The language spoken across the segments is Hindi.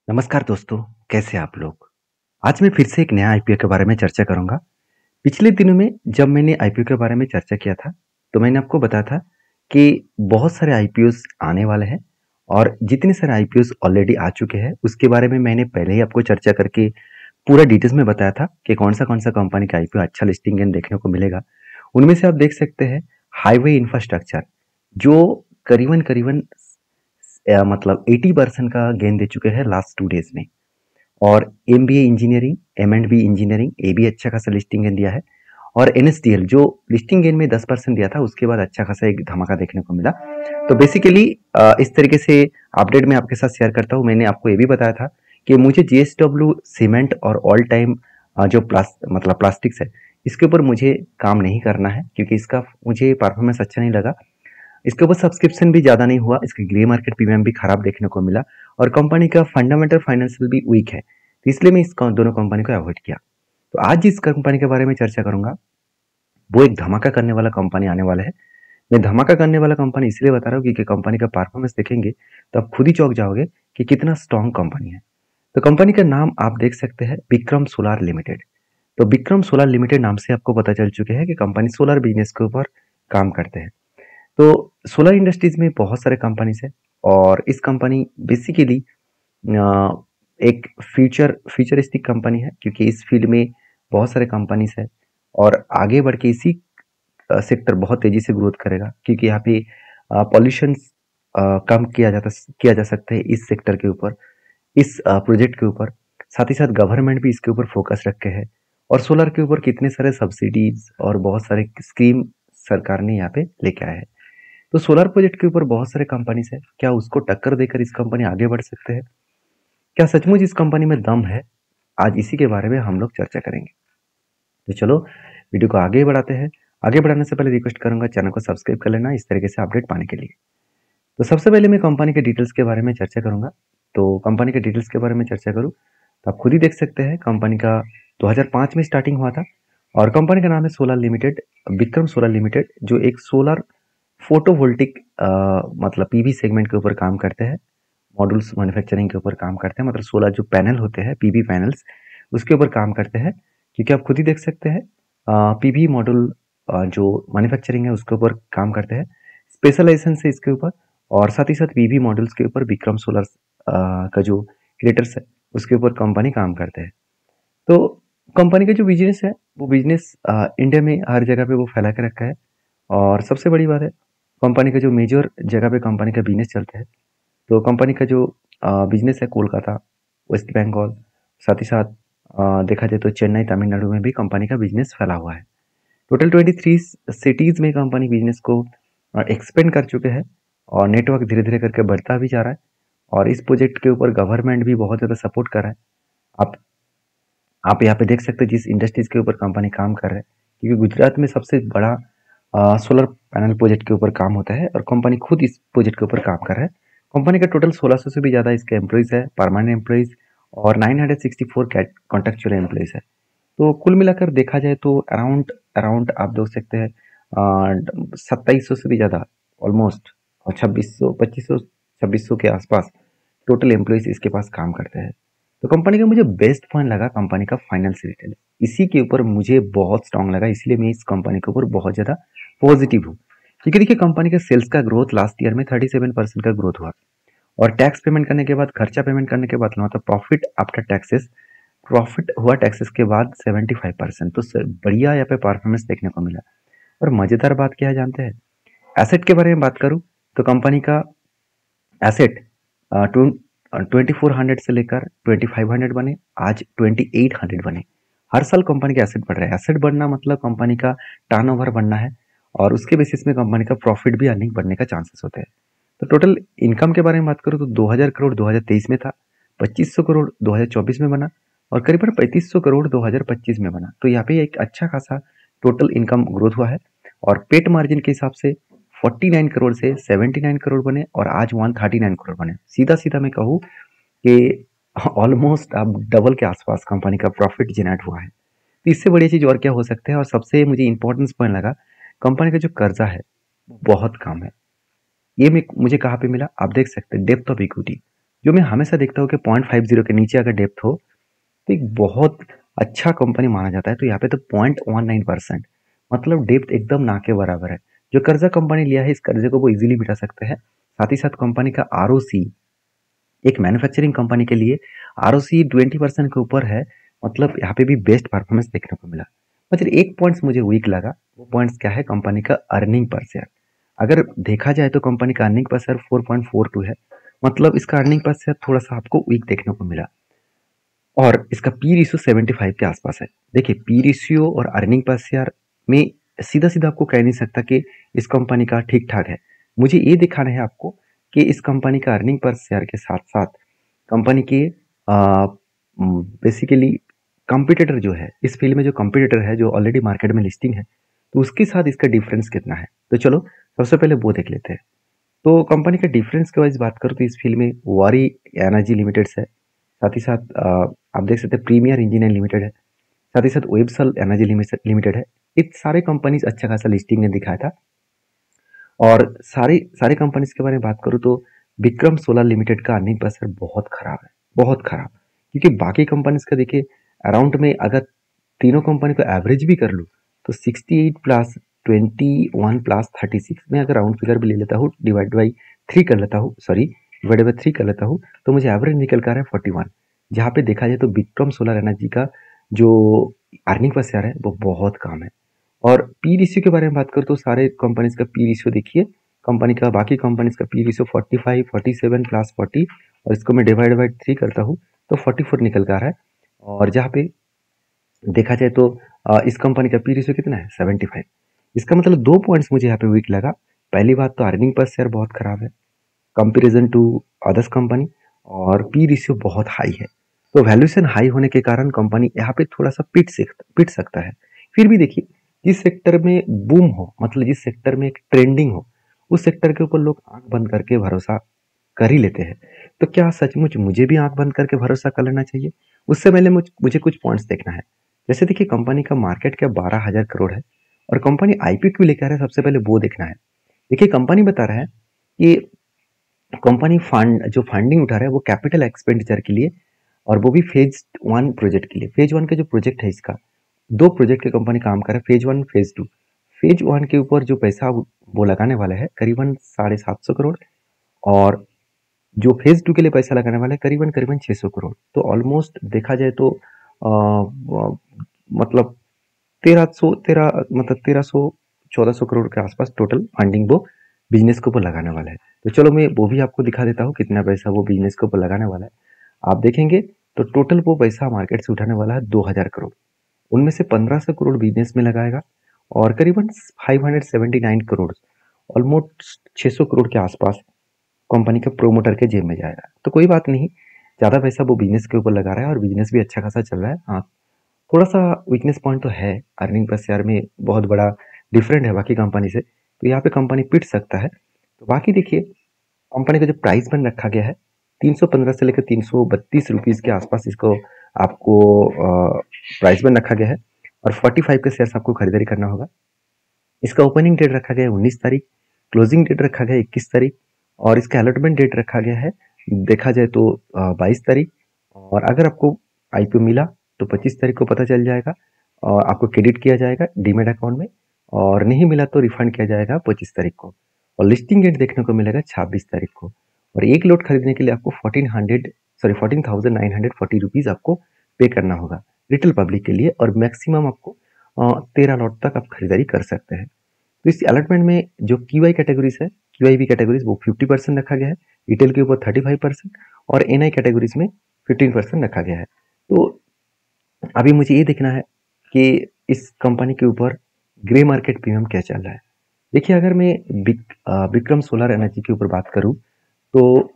नमस्कार दोस्तों, कैसे हैं आप लोग? आज मैं फिर से एक नया आईपीओ के बारे में चर्चा करूँगा। पिछले दिनों में जब मैंने आईपीओ के बारे में चर्चा किया था, तो मैंने आपको बताया था कि बहुत सारे आईपीओस आने वाले हैं और जितने सारे आईपीओस ऑलरेडी आ चुके हैं, उसके बारे में मैंने पहले ही आपको चर्चा करके पूरा डिटेल्स में बताया था कि कौन-सा कंपनी का आईपीओ अच्छा लिस्टिंग गेन देखने को मिलेगा। उनमें से आप देख सकते हैं हाईवे इंफ्रास्ट्रक्चर, जो करीबन-करीबन मतलब 80% का गेन दे चुके हैं लास्ट 2 डेज़ में। और एमबीए इंजीनियरिंग, एम&बी इंजीनियरिंग, ये भी अच्छा खासा लिस्टिंग गेन दिया है। और एनएसडीएल जो लिस्टिंग गेन में 10% दिया था, उसके बाद अच्छा खासा एक धमाका देखने को मिला। तो बेसिकली इस तरीके से अपडेट मैं आपके साथ शेयर करता हूँ। मैंने आपको ये भी बताया था कि मुझे जेएसडब्ल्यू सीमेंट और ऑल टाइम जो प्लास्टिक्स है, इसके ऊपर मुझे काम नहीं करना है, क्योंकि इसका मुझे परफॉर्मेंस अच्छा नहीं लगा। इसके ऊपर सब्सक्रिप्शन भी ज़्यादा नहीं हुआ, इसके ग्रे मार्केट प्रीमियम भी खराब देखने को मिला और कंपनी का फंडामेंटल फाइनेंशियल भी वीक है, तो इसलिए मैं इस दोनों कंपनी को अवॉइड किया। तो आज जिस कंपनी के बारे में चर्चा करूंगा, वो एक धमाका करने वाला कंपनी आने वाला है। मैं धमाका करने वाला कंपनी इसलिए बता रहा हूँ क्योंकि कंपनी का परफॉर्मेंस देखेंगे तो आप खुद ही चौंक जाओगे कि कितना स्ट्रॉन्ग कंपनी है। तो कंपनी का नाम आप देख सकते हैं, विक्रम सोलार लिमिटेड। तो विक्रम सोलार लिमिटेड नाम से आपको पता चल चुके हैं कि कंपनी सोलर बिजनेस के ऊपर काम करते हैं। तो सोलर इंडस्ट्रीज में बहुत सारे कंपनीज है और इस कंपनी बेसिकली एक फ्यूचरिस्टिक कंपनी है, क्योंकि इस फील्ड में बहुत सारे कंपनीज है और आगे बढ़ के इसी सेक्टर बहुत तेजी से ग्रोथ करेगा, क्योंकि यहाँ पे पॉल्यूशन कम किया जा सकता है इस सेक्टर के ऊपर, इस प्रोजेक्ट के ऊपर। साथ ही साथ गवर्नमेंट भी इसके ऊपर फोकस रखे है और सोलर के ऊपर कितने सारे सब्सिडीज और बहुत सारे स्कीम सरकार ने यहाँ पे लेके आया है। तो सोलर प्रोजेक्ट के ऊपर बहुत सारे कंपनीज है, क्या उसको टक्कर देकर इस कंपनी आगे बढ़ सकते हैं? क्या सचमुच इस कंपनी में दम है? आज इसी के बारे में हम लोग चर्चा करेंगे। तो चलो वीडियो को आगे बढ़ाते हैं। आगे बढ़ाने से पहले रिक्वेस्ट करूंगा, चैनल को सब्सक्राइब कर लेना इस तरीके से अपडेट पाने के लिए। तो सबसे पहले मैं कंपनी के डिटेल्स के बारे में चर्चा करूंगा। तो कंपनी के डिटेल्स के बारे में चर्चा करूँ तो आप खुद ही देख सकते हैं, कंपनी का 2005 में स्टार्टिंग हुआ था और कंपनी का नाम है solar limited, Vikram solar limited, जो एक सोलर फोटोवोल्टिक मतलब पीवी सेगमेंट के ऊपर काम करते हैं। मॉड्यूल्स मैन्युफैक्चरिंग के ऊपर काम करते हैं, मतलब सोलर जो पैनल होते हैं, पीवी पैनल्स, उसके ऊपर काम करते हैं। क्योंकि आप खुद ही देख सकते हैं, पीवी मॉड्यूल जो मैन्युफैक्चरिंग है उसके ऊपर काम करते हैं, स्पेशलाइजेशन से इसके ऊपर। और साथ ही साथ पीवी मॉड्यूल्स के ऊपर विक्रम सोलर का जो क्रिएटर्स है उसके ऊपर कंपनी काम करते हैं। तो कंपनी का जो बिजनेस है, वो बिजनेस इंडिया में हर जगह पे वो फैला के रखा है। और सबसे बड़ी बात है, कंपनी का जो मेजर जगह पे कंपनी का बिजनेस चलता है, तो कंपनी का जो बिजनेस है कोलकाता, वेस्ट बंगाल, साथ ही साथ देखा जाए तो चेन्नई, तमिलनाडु में भी कंपनी का बिजनेस फैला हुआ है। टोटल 23 सिटीज में कंपनी बिजनेस को एक्सपेंड कर चुके हैं और नेटवर्क धीरे धीरे करके बढ़ता भी जा रहा है। और इस प्रोजेक्ट के ऊपर गवर्नमेंट भी बहुत ज़्यादा सपोर्ट कर रहा है। आप आप यहाँ पे देख सकते हैं जिस इंडस्ट्रीज के ऊपर कंपनी काम कर रहा है, क्योंकि गुजरात में सबसे बड़ा सोलर पैनल प्रोजेक्ट के ऊपर काम होता है और कंपनी खुद इस प्रोजेक्ट के ऊपर काम कर रहा है। कंपनी का टोटल 1600 से भी ज़्यादा इसके एम्प्लॉइज है, परमानेंट एम्प्लॉइज, और 964 कॉन्ट्रेक्चुअल एम्प्लॉइज है। तो कुल मिलाकर देखा जाए तो अराउंड अराउंड आप देख सकते हैं 2700 से भी ज़्यादा, ऑलमोस्ट, और 2600 2500 2600 के आसपास टोटल एम्प्लॉइज इसके पास काम करते हैं। तो कंपनी का मुझे बेस्ट पॉइंट लगा कंपनी का फाइनेंशियल डिटेल, इसी के ऊपर मुझे बहुत स्ट्रांग लगा, इसलिए मैं इस कंपनी के ऊपर बहुत ज़्यादा पॉजिटिव हूँ। क्योंकि देखिए, कंपनी का सेल्स का ग्रोथ लास्ट ईयर में 37% का ग्रोथ हुआ और टैक्स पेमेंट करने के बाद, खर्चा पेमेंट करने के बाद, मतलब प्रॉफिट आफ्टर टैक्सेस, प्रॉफिट हुआ टैक्सेस के बाद 75%। तो बढ़िया यहाँ पे परफॉर्मेंस देखने को मिला। और मज़ेदार बात क्या है जानते हैं? एसेट के बारे में बात करूँ तो कंपनी का एसेट 2400 से लेकर 2500 बने, आज 2800 बने। हर साल कंपनी का एसेट बढ़ रहा है। एसेट बढ़ना मतलब कंपनी का टर्नओवर बढ़ना है और उसके बेसिस में कंपनी का प्रॉफिट भी, अर्निंग बढ़ने का चांसेस होते हैं। तो टोटल इनकम के बारे में बात करूँ तो 2000 करोड़ 2023 में था, 2500 करोड़ 2024 में बना और करीबन 3500 करोड़ 2025 में बना। तो यहाँ पे एक अच्छा खासा टोटल इनकम ग्रोथ हुआ है। और पेट मार्जिन के हिसाब से 49 करोड़ से 79 करोड़ बने और आज 139 करोड़ बने। सीधा सीधा मैं कहूँ कि ऑलमोस्ट अब डबल के आसपास कंपनी का प्रॉफिट जनरेट हुआ है। तो इससे बड़ी चीज़ और क्या हो सकता है? और सबसे मुझे इंपॉर्टेंस पॉइंट लगा, कंपनी का जो कर्जा है वो बहुत कम है। ये मुझे कहाँ पे मिला? आप देख सकते हैं, डेप्थ ऑफ इक्विटी जो मैं हमेशा देखता हूँ कि 0.50 के नीचे अगर डेप्थ हो तो एक बहुत अच्छा कंपनी माना जाता है। तो यहाँ पे तो 0.19%, मतलब डेप्थ एकदम ना के बराबर है। जो कर्जा कंपनी लिया है इस कर्जे को वो इजीली मिटा सकते हैं। साथ ही साथ कंपनी का आरओसी, एक मैन्युफैक्चरिंग कंपनी के लिए आरओसी 20% के ऊपर है, मतलब यहाँ पे भी बेस्ट परफॉर्मेंस देखने को मिला। मतलब एक पॉइंट्स मुझे वीक लगा, वो पॉइंट्स क्या है, कंपनी का अर्निंग पर शेयर। अगर देखा जाए तो कंपनी का अर्निंग पर शेयर 4.42 है, मतलब इसका अर्निंग पर शेयर थोड़ा सा आपको वीक देखने को मिला। और इसका पी रेशियो 75 के आसपास है। देखिए पी रेशियो और अर्निंग पर शेयर में सीधा सीधा आपको कह नहीं सकता कि इस कंपनी का ठीक ठाक है। मुझे ये दिखाना है आपको कि इस कंपनी का अर्निंग पर शेयर के साथ साथ कंपनी के बेसिकली कंपटीटर जो है, इस फील्ड में जो कंपटीटर है जो ऑलरेडी मार्केट में लिस्टिंग है, तो उसके साथ इसका डिफरेंस कितना है। तो चलो सबसे पहले वो देख लेते हैं। तो कंपनी का डिफरेंस की वाइज बात करो तो इस फील्ड में वारी एनर्जी लिमिटेड है, साथ ही साथ आप देख सकते हैं प्रीमियर इंजीनियर लिमिटेड है, साथ ही साथ वेबसल एनर्जी लिमिटेड है। ये सारे कंपनीज अच्छा खासा लिस्टिंग ने दिखाया था। और सारे सारे कंपनीज के बारे में बात करूँ तो विक्रम सोलर लिमिटेड का अर्निंग पर सर बहुत खराब है, बहुत खराब। क्योंकि बाकी कंपनीज का देखिए अराउंड में अगर तीनों कंपनी को एवरेज भी कर लूँ तो 68 प्लस 21 प्लस 36 में अगर राउंड फिगर भी ले लेता हूँ, डिवाइड बाई 3 कर लेता हूँ, सॉरी डिवाइड बाई 3 कर लेता हूँ, तो मुझे एवरेज निकल कर है 41। जहाँ पे देखा जाए तो विक्रम सोलर एनर्जी का जो अर्निंग पर शेयर है वो बहुत कम है। और पी रेशियो के बारे में बात करूँ तो सारे कंपनीज का पी रेशियो देखिए, कंपनी का बाकी कंपनीज का पी रेशियो 45, 47 प्लस 40, और इसको मैं डिवाइड बाई 3 करता हूँ तो 44 निकल कर आ रहा है। और जहाँ पे देखा जाए तो इस कंपनी का पी रेशियो कितना है, 75। इसका मतलब 2 पॉइंट्स मुझे यहाँ पे वीक लगा। पहली बात तो अर्निंग पर शेयर बहुत खराब है कंपेरिजन टू अदर्स कंपनी, और पी रेशियो बहुत हाई है। तो वैल्यूएशन हाई होने के कारण कंपनी यहाँ पे थोड़ा सा पिट सकता है। फिर भी देखिए जिस सेक्टर में बूम हो, मतलब जिस सेक्टर में एक ट्रेंडिंग हो, उस सेक्टर के ऊपर लोग आंख बंद करके भरोसा कर ही लेते हैं। तो क्या सचमुच मुझे भी आंख बंद करके भरोसा कर लेना चाहिए? उससे पहले मुझे कुछ पॉइंट्स देखना है। जैसे देखिए कंपनी का मार्केट कैप 12,000 करोड़ है, और कंपनी आईपीओ क्यों लेकर है, सबसे पहले वो देखना है। देखिए कंपनी बता रहा है कि कंपनी जो फंडिंग उठा रहा है वो कैपिटल एक्सपेंडिचर के लिए, और वो भी फेज 1 प्रोजेक्ट के लिए। फेज 1 का जो प्रोजेक्ट है, इसका 2 प्रोजेक्ट की कंपनी काम कर रहा है, फेज 1 फेज 2। फेज 1 के ऊपर जो पैसा वो लगाने वाला है करीबन 750 करोड़, और जो फेज 2 के लिए पैसा लगाने वाला है करीबन करीबन 600 करोड़। तो ऑलमोस्ट देखा जाए तो मतलब 1300 1400 करोड़ के आसपास टोटल फंडिंग वो बिजनेस के ऊपर लगाने वाला है। तो चलो मैं वो भी आपको दिखा देता हूँ कितना पैसा वो बिजनेस के ऊपर लगाने वाला है। आप देखेंगे तो टोटल वो पैसा मार्केट से उठाने वाला है 2000 करोड़। उनमें से 1500 करोड़ बिजनेस में लगाएगा, और करीबन 579 करोड़, ऑलमोस्ट 600 करोड़ के आसपास कंपनी के प्रोमोटर के जेब में जाएगा। तो कोई बात नहीं, ज़्यादा पैसा वो बिजनेस के ऊपर लगा रहा है और बिजनेस भी अच्छा खासा चल रहा है। हाँ, थोड़ा सा वीकनेस पॉइंट तो है, अर्निंग पर शेयर में बहुत बड़ा डिफरेंट है बाकी कंपनी से, तो यहाँ पे कंपनी पिट सकता है। तो बाकी देखिए कंपनी का जो प्राइस बन रखा गया है 315 से लेकर 332 रुपीज़ के आसपास इसको आपको प्राइस बन रखा गया है, और 45 के शेयर्स आपको खरीदारी करना होगा। इसका ओपनिंग डेट रखा गया है 19 तारीख, क्लोजिंग डेट रखा गया है 21 तारीख, और इसका अलॉटमेंट डेट रखा गया है देखा जाए तो 22 तारीख। और अगर आपको आईपीओ मिला तो 25 तारीख को पता चल जाएगा, और आपको क्रेडिट किया जाएगा डीमेट अकाउंट में, और नहीं मिला तो रिफंड किया जाएगा 25 तारीख को। और लिस्टिंग डेट देखने को मिलेगा 26 तारीख को। और एक लोट खरीदने के लिए आपको 14,940 रुपीज़ आपको पे करना होगा रिटेल पब्लिक के लिए, और मैक्सिमम आपको 13 लॉट तक आप खरीदारी कर सकते हैं। तो इस अलॉटमेंट में जो क्यूआई कैटेगरीज है, क्यूआईबी कैटेगरीज वो 50% रखा गया है, रिटेल के ऊपर 35%, और एनआई कैटेगरीज में 15% रखा गया है। तो अभी मुझे ये देखना है कि इस कंपनी के ऊपर ग्रे मार्केट प्रीमियम क्या चल रहा है। देखिए अगर मैं विक्रम सोलर एनर्जी के ऊपर बात करूं तो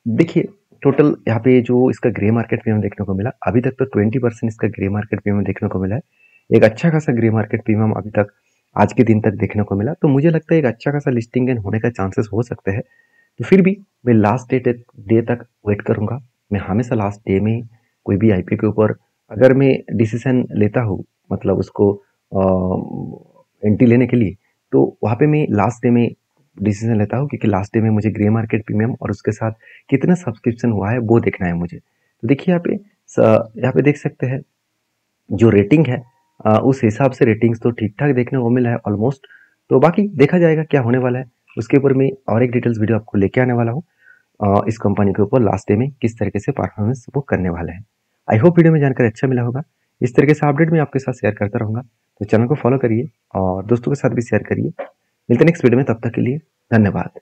देखिए टोटल यहाँ पे जो इसका ग्रे मार्केट प्रीमियम देखने को मिला, अभी तक तो 20% इसका ग्रे मार्केट प्रीमियम देखने को मिला है। एक अच्छा खासा ग्रे मार्केट प्रीमियम अभी तक आज के दिन तक देखने को मिला, तो मुझे लगता है एक अच्छा खासा लिस्टिंग गेन होने का चांसेस हो सकते हैं। तो फिर भी मैं लास्ट डे तक वेट करूंगा। मैं हमेशा लास्ट डे में कोई भी आईपीओ के ऊपर अगर मैं डिसीजन लेता हूँ, मतलब उसको एंट्री लेने के लिए, तो वहाँ पे मैं लास्ट डे में डिसीजन लेता हूँ, क्योंकि लास्ट डे में मुझे ग्रे मार्केट प्रीमियम और उसके साथ कितना सब्सक्रिप्शन हुआ है वो देखना है मुझे। तो देखिए यहाँ पे देख सकते हैं जो रेटिंग है, उस हिसाब से रेटिंग्स तो ठीक ठाक देखने को मिला है ऑलमोस्ट। तो बाकी देखा जाएगा क्या होने वाला है, उसके ऊपर मैं और एक डिटेल्स वीडियो आपको लेके आने वाला हूँ। इस कंपनी के ऊपर लास्ट डे में किस तरीके से परफॉर्मेंस वो करने वाले हैं। आई होप वीडियो में जानकर अच्छा मिला होगा। इस तरीके से अपडेट मैं आपके साथ शेयर करता रहूँगा, तो चैनल को फॉलो करिए और दोस्तों के साथ भी शेयर करिए। मिलते हैं नेक्स्ट वीडियो में, तब तक के लिए धन्यवाद।